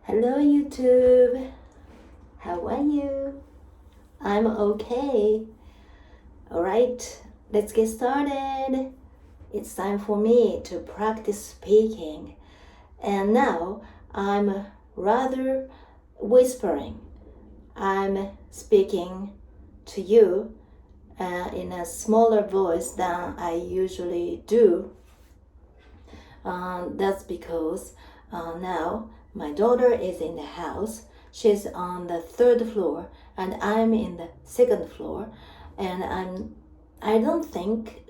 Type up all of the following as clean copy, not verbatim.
Hello YouTube, how are you? I'm okay. Alright, let's get started. It's time for me to practice speaking. And now I'm rather whispering. I'm speaking to you in a smaller voice than I usually do. That's because now my daughter is in the house. She's on the third floor, and I'm in the second floor. And I don't think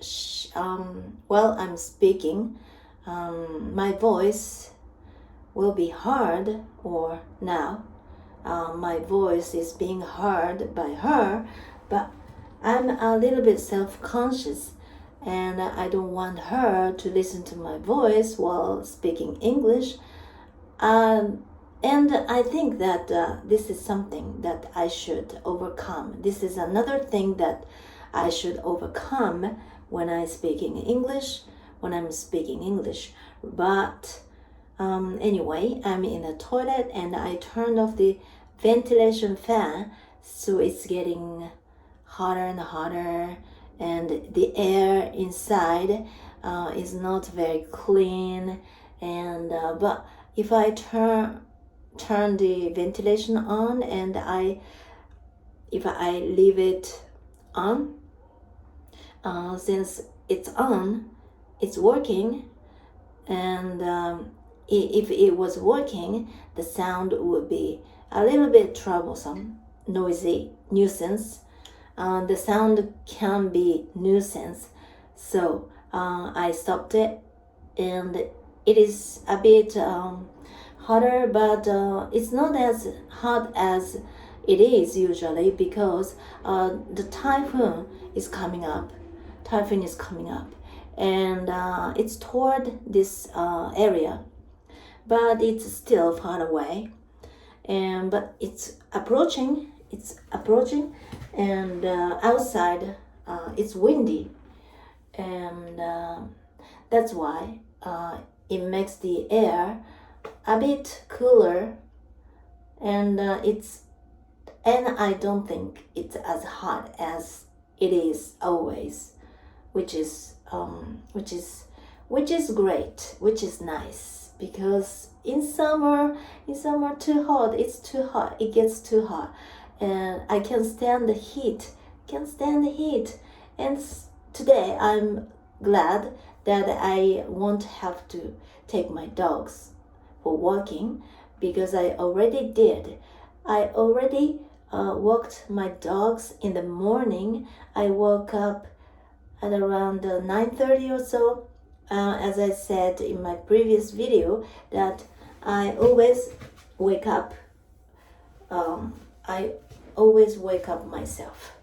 while I'm speaking, my voice will be heard. Or now, my voice is being heard by her, but I'm a little bit self-conscious and I don't want her to listen to my voice while speaking English. And I think that this is something that I should overcome. This is another thing that I should overcome when I'm speaking English. But anyway, I'm in the toilet and I turned off the ventilation fan, so it's getting hotter and hotter, and the air inside is not very clean. And but if I turn the ventilation on and if I leave it on, since it's on, it's working. And if it was working, the sound would be a little bit troublesome, noisy, nuisance. The sound can be nuisance, so I stopped it, and it is a bit hotter, but it's not as hot as it is usually, because the typhoon is coming up. And it's toward this area, but it's still far away. But it's approaching. And outside it's windy, and that's why it makes the air a bit cooler, and I don't think it's as hot as it is always, which is great, which is nice, because in summer too hot, it gets too hot, and I can stand the heat. And today I'm glad that I won't have to take my dogs for walking, because I already did. I already walked my dogs in the morning. I woke up at around 9:30 or so. As I said in my previous video, that I always wake up. I always wake up myself.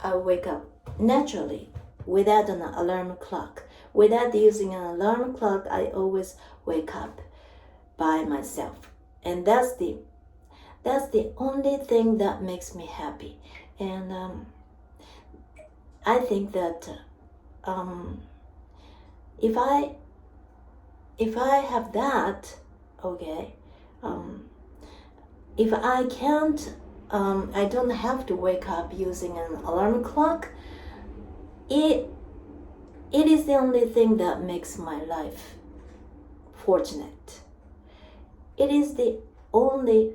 I wake up naturally, without an alarm clock. Without using an alarm clock, I always wake up by myself, and that's the only thing that makes me happy. And I think that if I have that, okay, if I can't, I don't have to wake up using an alarm clock. It is the only thing that makes my life fortunate. It is the only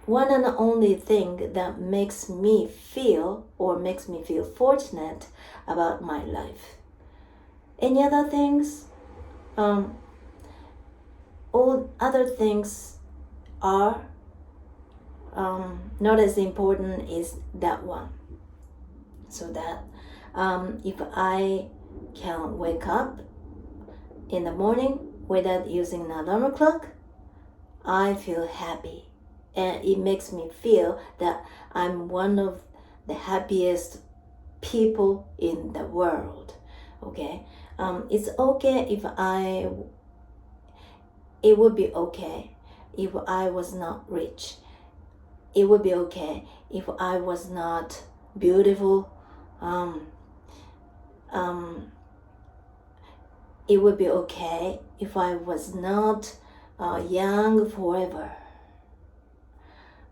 one and only thing that makes me feel fortunate about my life. Any other things? All other things are not as important as that one. So that if I can wake up in the morning without using an alarm clock, I feel happy. And it makes me feel that I'm one of the happiest people in the world. Okay, it's okay if it would be okay if I was not rich. It would be okay if I was not beautiful. It would be okay if I was not young forever.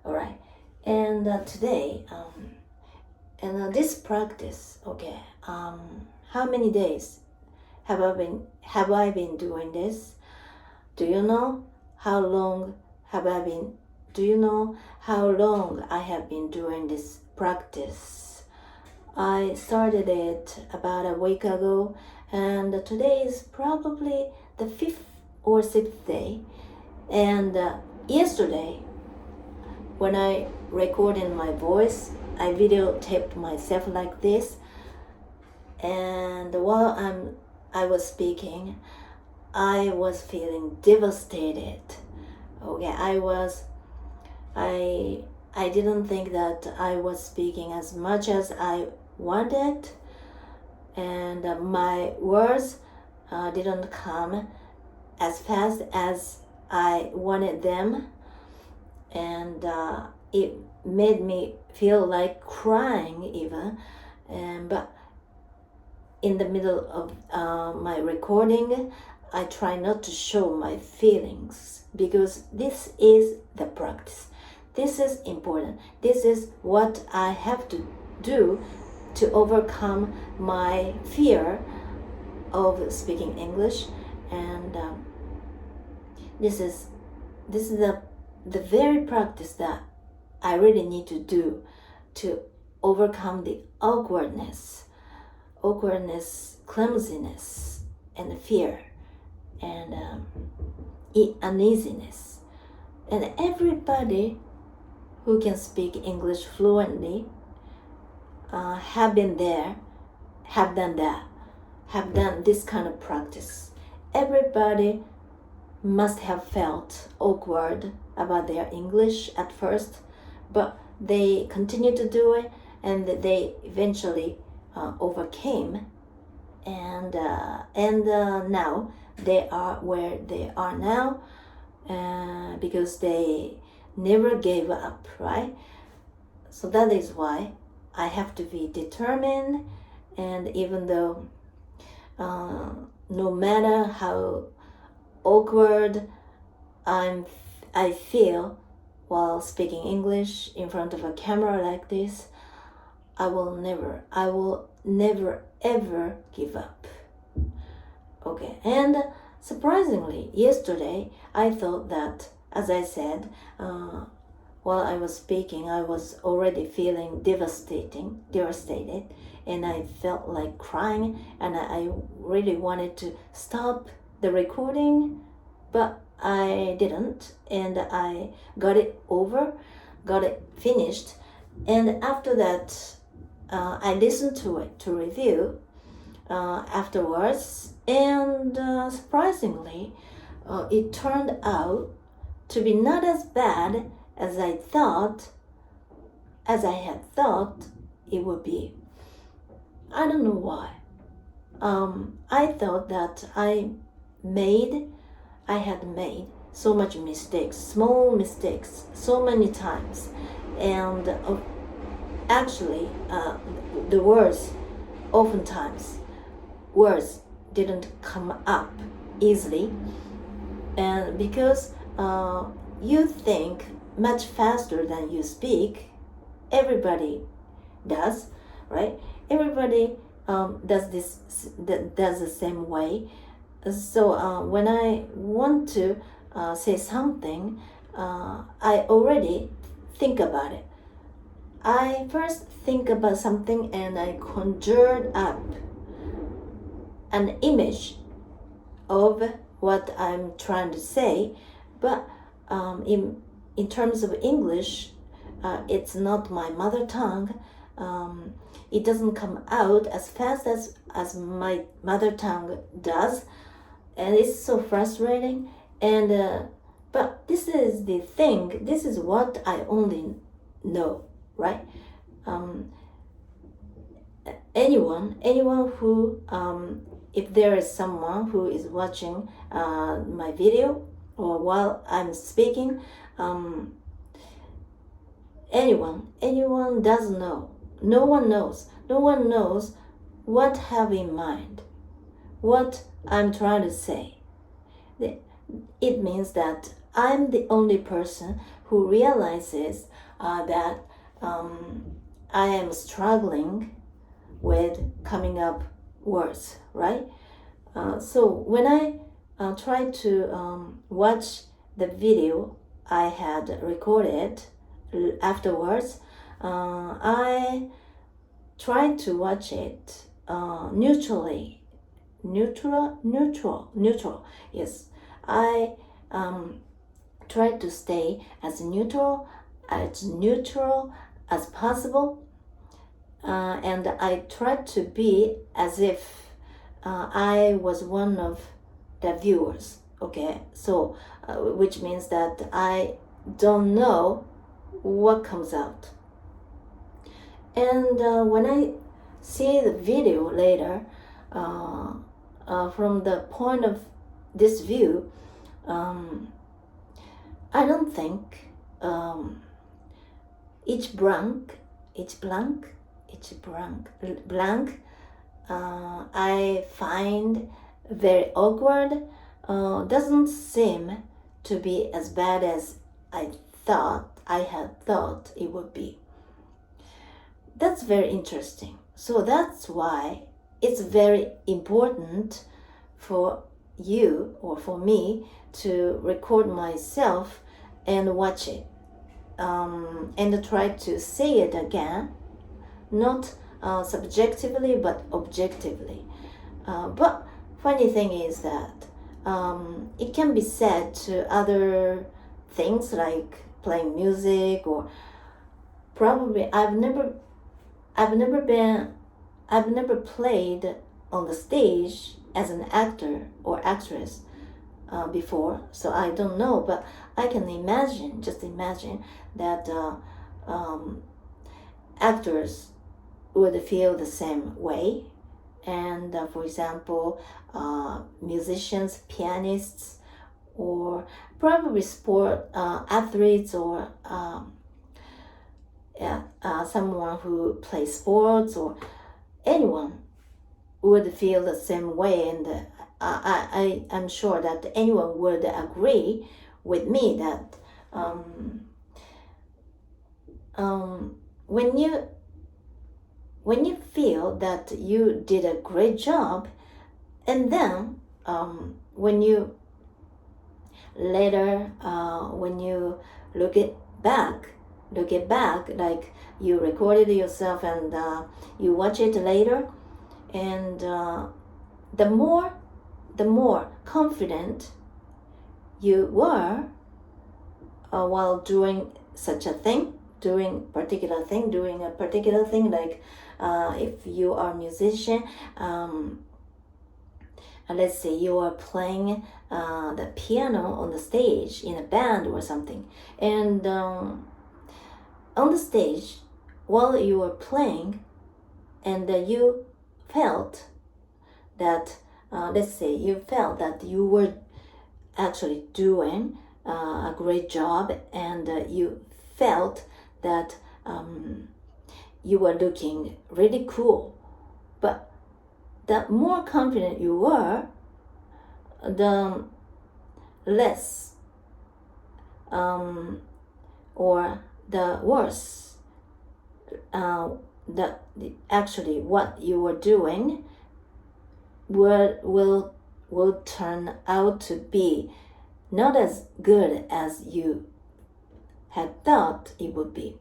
All right. And today, this practice, okay. How many days have I been doing this? Do you know how long have I been? Do you know how long I have been doing this practice? I started it about a week ago, and today is probably the 5th or 6th day. And yesterday, when I recorded my voice, I videotaped myself like this, and while I was speaking, I was feeling devastated. Okay, I didn't think that I was speaking as much as I wanted, and my words didn't come as fast as I wanted them, and it made me feel like crying even. But in the middle of my recording, I try not to show my feelings, because this is the practice. This is important. This is what I have to do to overcome my fear of speaking English, and this is the very practice that I really need to do to overcome the awkwardness, clumsiness, and fear, and uneasiness. And everybody who can speak English fluently have been there, have done that, have done this kind of practice. Everybody must have felt awkward about their English at first, but they continue to do it, and they eventually overcame, and now they are where they are now, because they never gave up, right? So that is why I have to be determined, and even though no matter how awkward I feel while speaking English in front of a camera like this, I will never ever give up. Okay, and surprisingly, yesterday I thought that, as I said, while I was speaking, I was already feeling devastated, and I felt like crying, and I really wanted to stop the recording, but I didn't, and I got it finished, and after that, I listened to it to review afterwards, and surprisingly, it turned out to be not as bad as I had thought it would be. I don't know why. I thought that I had made so much mistakes, small mistakes, so many times, and actually, the words, oftentimes, words didn't come up easily, and because you think much faster than you speak, everybody does, right? Everybody does the same way. So when I want to say something, I already think about it. I first think about something, and I conjured up an image of what I'm trying to say, but in terms of English, it's not my mother tongue. It doesn't come out as fast as my mother tongue does, and it's so frustrating. And but this is the thing. This is what I only know, right? Anyone who if there is someone who is watching my video or while I'm speaking, anyone does know. No one knows what I have in mind, what I'm trying to say. It means that I'm the only person who realizes that I am struggling with coming up words, right? So when I try to watch the video I had recorded afterwards, I try to watch it neutrally. Neutral. Yes, I try to stay as neutral as possible, and I try to be as if I was one of the viewers. Okay, so which means that I don't know what comes out. And when I see the video later, from the point of this view, I don't think each blank, I find very awkward, doesn't seem to be as bad as I had thought it would be. That's very interesting. So that's why it's very important for you or for me to record myself and watch it, and try to say it again, not subjectively but objectively. But funny thing is that it can be said to other things like playing music, or probably I've never played on the stage as an actor or actress before, so I don't know, but I can just imagine that actors would feel the same way. And for example, musicians, pianists, or probably sport athletes, or someone who plays sports, or anyone would feel the same way. And I'm sure that anyone would agree with me that when you feel that you did a great job, and then when you later when you look it back, like you recorded yourself and you watch it later, and the more confident you were while doing such a thing, doing a particular thing, like if you are a musician, let's say you are playing the piano on the stage in a band or something, and on the stage while you were playing, and you felt that let's say you felt that you were actually doing a great job, and you felt that you were looking really cool. But the more confident you were, the less or the worse actually what you were doing will turn out to be not as good as you had thought it would be.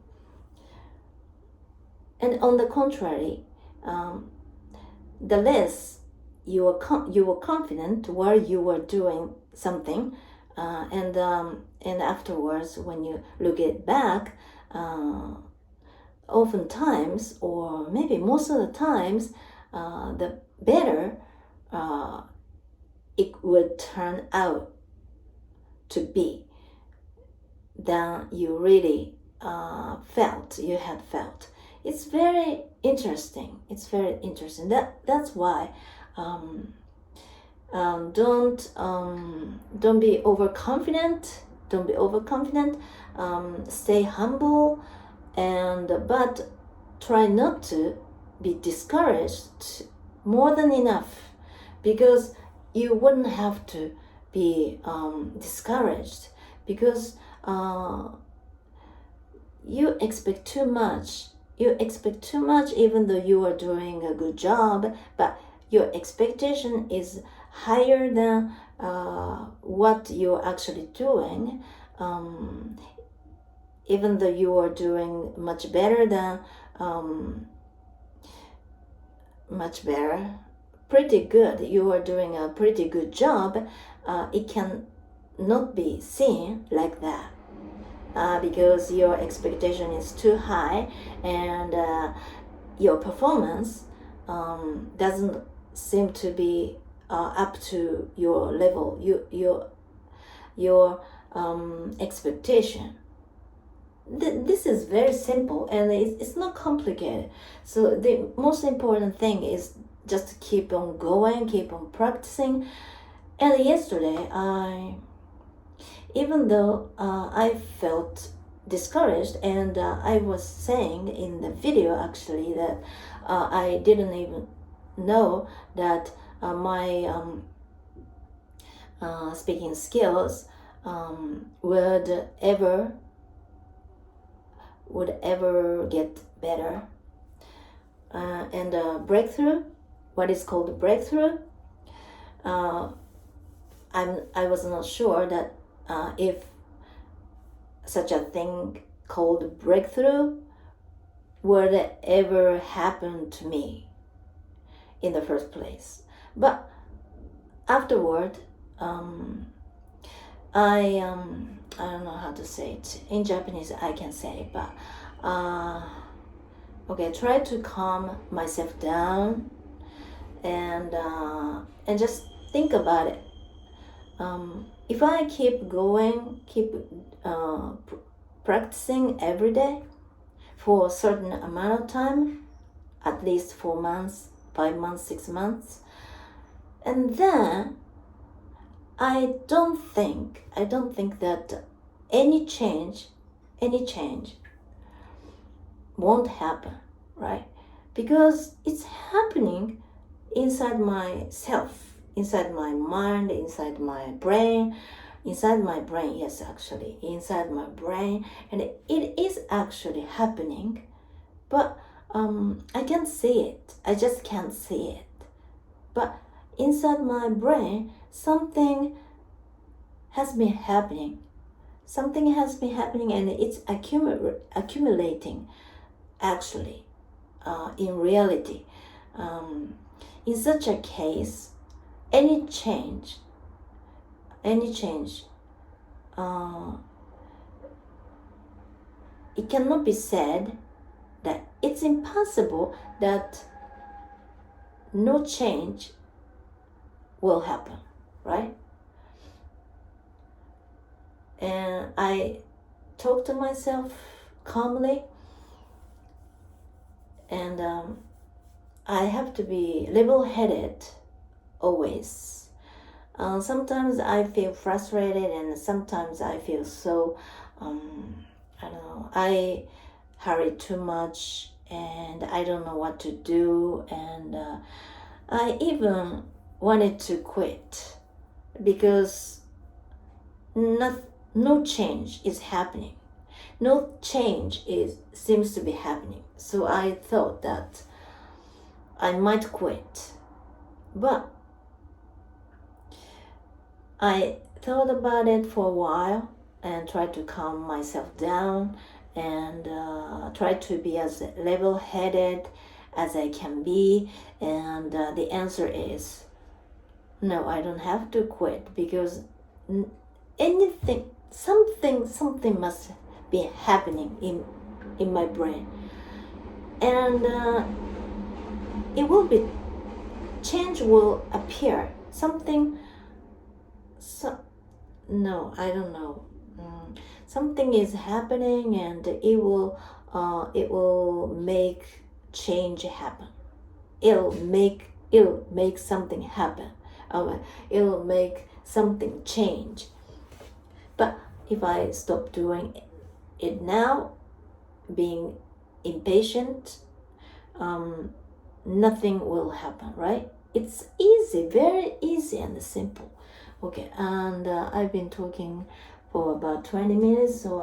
And on the contrary, the less you were confident while you were doing something, and afterwards when you look it back, oftentimes, or maybe most of the times, the better it would turn out to be than you really you had felt. It's very interesting. That's why don't be overconfident. Stay humble, but try not to be discouraged more than enough, because you wouldn't have to be discouraged, because you expect too much. You expect too much even though you are doing a good job, but your expectation is higher than what you're actually doing. Even though you are doing much better than pretty good, you are doing a pretty good job, it can not be seen like that. Because your expectation is too high, and your performance doesn't seem to be up to your level, your expectation. This is very simple, and it's not complicated. So the most important thing is just to keep on going, keep on practicing. And yesterday, even though I felt discouraged, and I was saying in the video actually that I didn't even know that my speaking skills would ever get better. And breakthrough, what is called a breakthrough, I was not sure that if such a thing called breakthrough would ever happen to me in the first place. But afterward, I don't know how to say it in Japanese. I can say, but okay, try to calm myself down and just think about it. If I keep going, keep practicing every day for a certain amount of time, at least 4 months, 5 months, 6 months, and then I don't think that any change won't happen, right? Because it's happening inside myself, inside my mind, inside my brain, yes, actually, inside my brain, and it is actually happening, but I can't see it. I just can't see it. But inside my brain, something has been happening. Something has been happening, and it's accumulating, actually, in reality. In such a case, any change, it cannot be said that it's impossible that no change will happen, right? And I talk to myself calmly, and I have to be level-headed always. Sometimes I feel frustrated, and sometimes I feel so, I don't know, I hurry too much, and I don't know what to do, and I even wanted to quit because no change is happening. No change seems to be happening. So I thought that I might quit. But I thought about it for a while and tried to calm myself down and try to be as level-headed as I can be. And the answer is no, I don't have to quit, because something must be happening in my brain, and change will appear. No, I don't know. Something is happening, and it will make change happen. It'll make something happen. It'll make something change. But if I stop doing it now, being impatient, nothing will happen, right? It's easy, very easy and simple. Okay, and I've been talking for about 20 minutes, so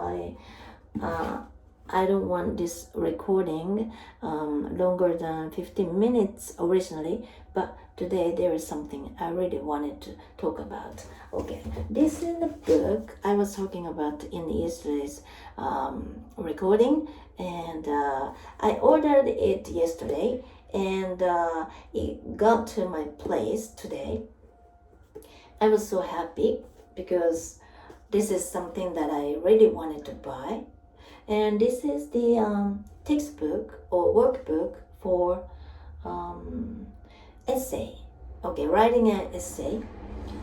I don't want this recording longer than 15 minutes originally, but today there is something I really wanted to talk about. Okay, this is the book I was talking about in yesterday's recording, and I ordered it yesterday, and it got to my place today. I was so happy because this is something that I really wanted to buy. And this is the textbook or workbook for essay. Okay, writing an essay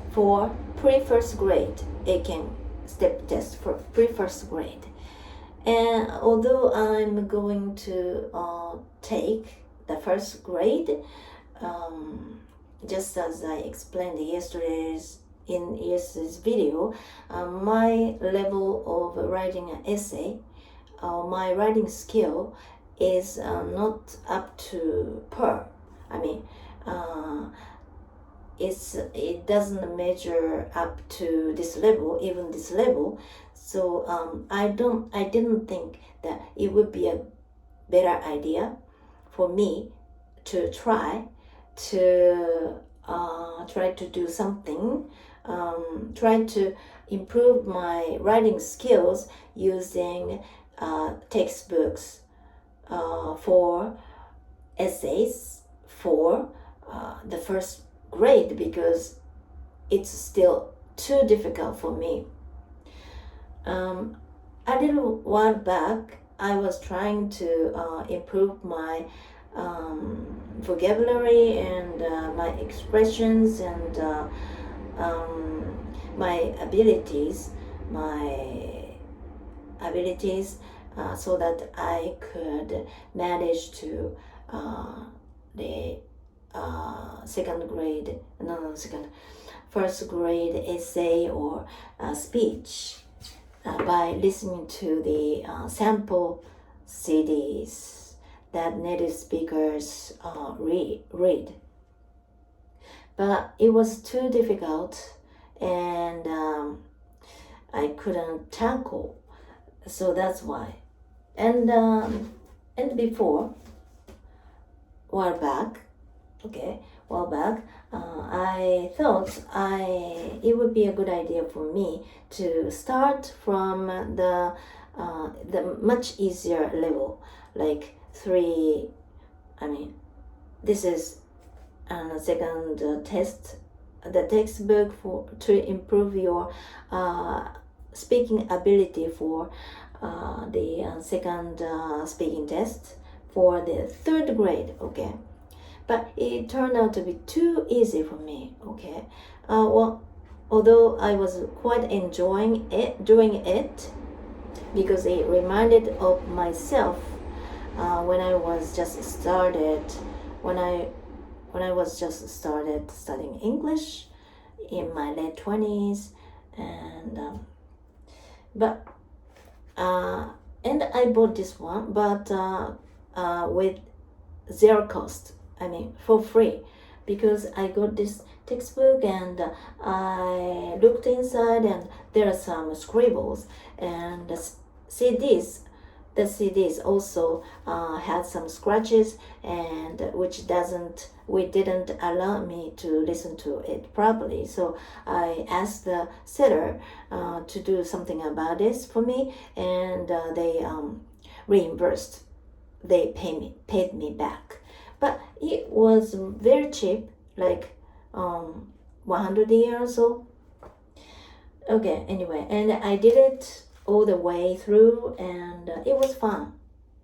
for pre-first grade. ACAN step test for pre-first grade. And although I'm going to take the first grade, just as I explained in yesterday's video, my level of writing an essay, my writing skill is not up to par. I mean, it doesn't measure up to this level, even this level. So I didn't think that it would be a better idea for me to try to do something, try to improve my writing skills using textbooks for essays for the first grade, because it's still too difficult for me. A little while back, I was trying to improve my vocabulary and my expressions and my abilities, so that I could manage to the first grade essay or speech by listening to the sample CDs that native speakers read. But it was too difficult, and I couldn't tackle. So that's why. And before, while back, I thought it would be a good idea for me to start from the much easier level, like 3. I mean, this is second test, the textbook to improve your speaking ability for the second speaking test for the 3rd grade. Okay, but it turned out to be too easy for me. Okay, although I was quite enjoying doing it, because it reminded of myself when I was just started studying English in my late 20s, and and I bought this one, but with zero cost. I mean, for free, because I got this textbook and I looked inside, and there are some scribbles, and the CDs also had some scratches, and which didn't allow me to listen to it properly. So I asked the seller to do something about this for me, and they reimbursed. They paid me back, but it was very cheap, like 100 yen or so. Okay, anyway, and I did it all the way through, and it was fun,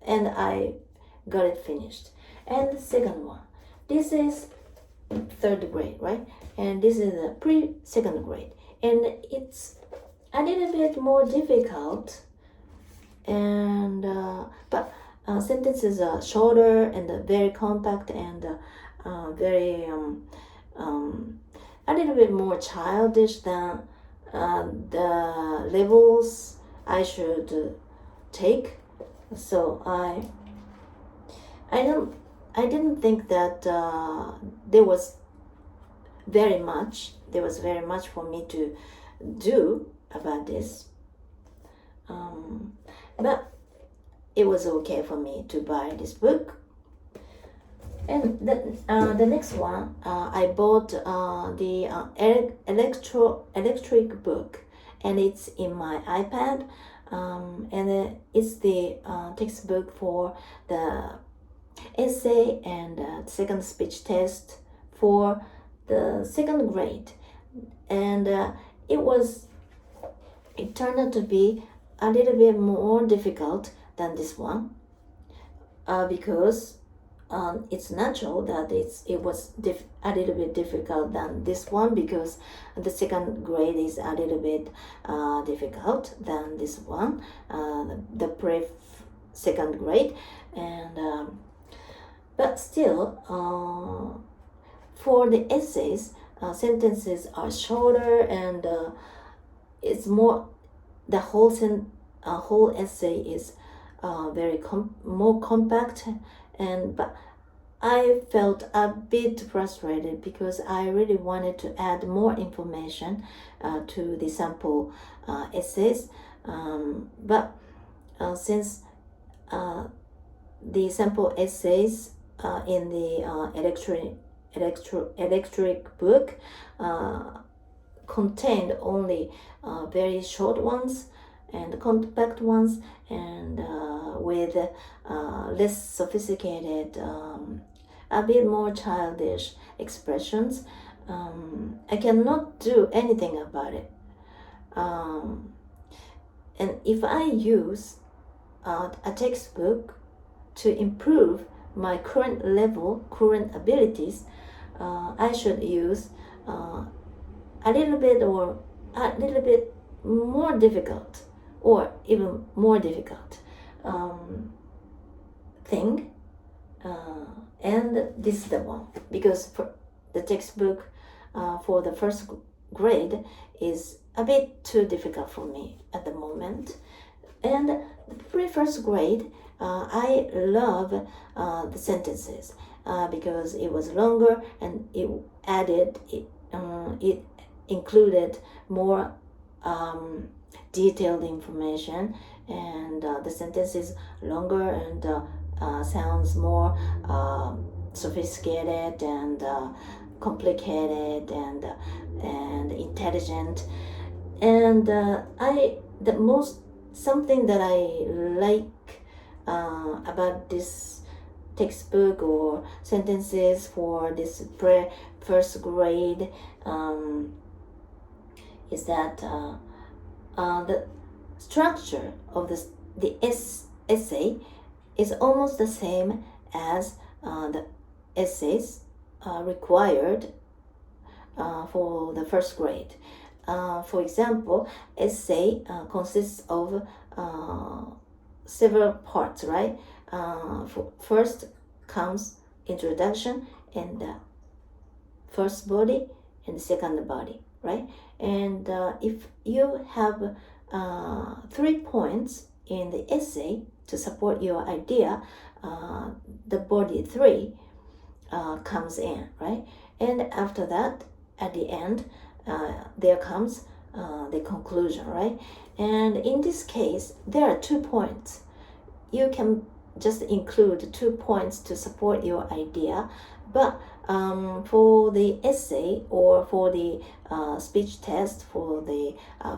and I got it finished. And the second one, this is 3rd grade, right? And this is the pre-2nd grade, and it's a little bit more difficult, and but sentences are shorter and very compact, and very a little bit more childish than the levels I should take. So I didn't think that there was very much for me to do about this. But it was okay for me to buy this book. And the next one, I bought the electric book, and it's in my iPad. And it's the textbook for the essay and second speech test for the second grade. And it turned out to be a little bit more difficult than this one, because it's natural that it was a little bit difficult than this one, because the second grade is a little bit difficult than this one, the second grade. And but still, for the essays, sentences are shorter, and it's more, the whole essay is very more compact. But I felt a bit frustrated because I really wanted to add more information to the sample essays. But since the sample essays in the electric book contained only very short ones and compact ones, and with less sophisticated, a bit more childish expressions, I cannot do anything about it. And if I use a textbook to improve my current abilities, I should use a little bit more difficult, or even more difficult thing. And this is the one, because for the textbook for the first grade is a bit too difficult for me at the moment. And the first grade, I love the sentences because it was longer, and it included more detailed information, and the sentence is longer, and sounds more sophisticated and complicated and intelligent. And something that I like about this textbook or sentences for this first grade is that the structure of the essay is almost the same as the essays required for the first grade. For example, essay consists of several parts, right? First comes introduction and the first body and the second body, right? And if you have 3 points in the essay to support your idea, the body 3 comes in, right? And after that, at the end, there comes the conclusion, right? And in this case, there are 2 points. You can just include 2 points to support your idea, but for the essay or for the speech test for the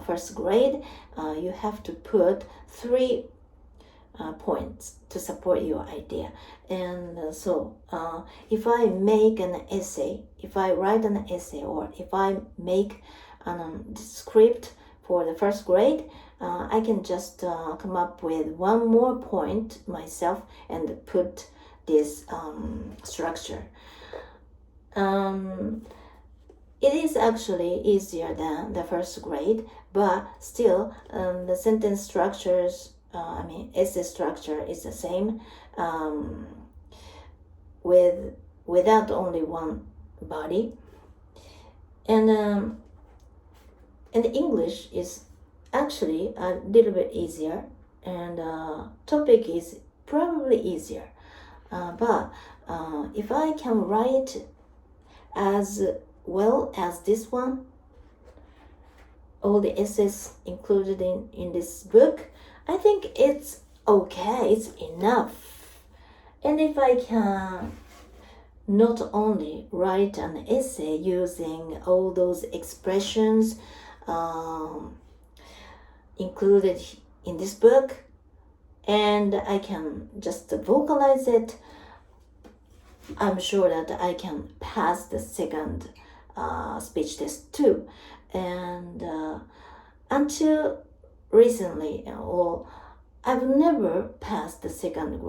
first grade, you have to put 3 points to support your idea. And so if I make an essay, if I write an essay, or if I make a script for the first grade, I can just come up with 1 more point myself and put this structure. It is actually easier than the first grade, but still the sentence structures, essay structure is the same, without only 1 body. And English is actually a little bit easier, and topic is probably easier. But if I can write as well as this one, all the essays included in this book, I think it's okay, it's enough. And if I can not only write an essay using all those expressions included in this book, and I can just vocalize it, I'm sure that I can pass the second speech test too. And until recently, I've never passed the second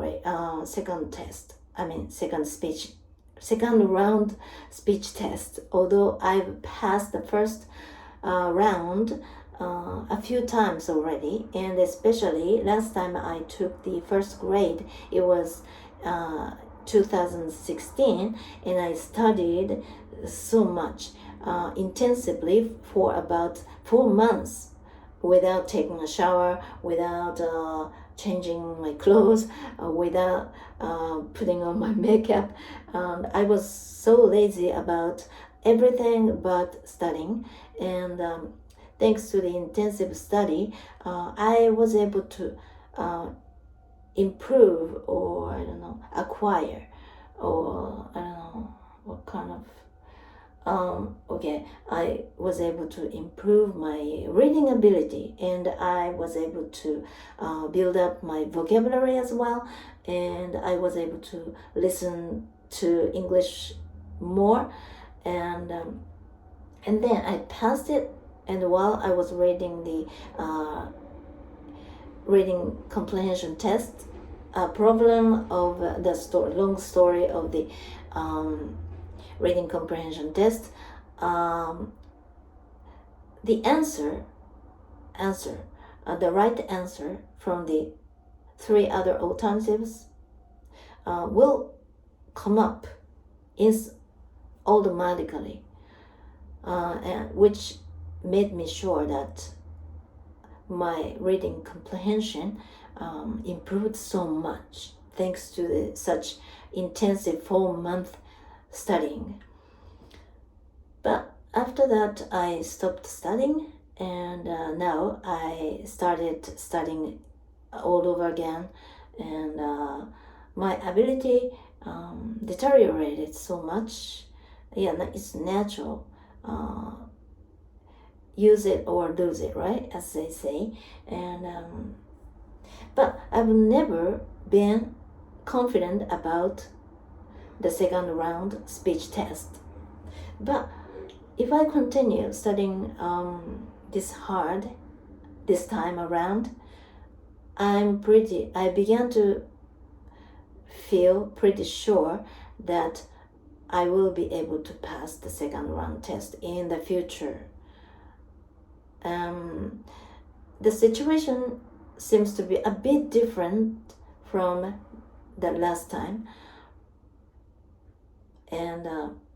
test. I mean, second round speech test. Although I've passed the first round a few times already, and especially last time I took the first grade, it was 2016, and I studied so much intensively for about 4 months without taking a shower, without changing my clothes, without putting on my makeup. I was so lazy about everything but studying, and thanks to the intensive study, I was able to improve, or I don't know, acquire, or I don't know what kind of I was able to improve my reading ability, and I was able to build up my vocabulary as well, and I was able to listen to English more, and then I passed it. And while I was reading the reading comprehension test, a problem of the long story of the reading comprehension test, the the right answer from the 3 other alternatives will come up automatically, and which made me sure that my reading comprehension improved so much thanks to such intensive 4-month studying. But after that, I stopped studying, and now I started studying all over again, and my ability deteriorated so much. Yeah, it's natural. Use it or lose it, right? As they say. And but I've never been confident about the second round speech test. But if I continue studying this hard this time around, I began to feel pretty sure that I will be able to pass the second round test in the future. The situation seems to be a bit different from the last time, and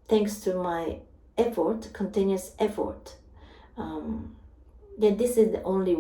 thanks to my continuous effort, this is the only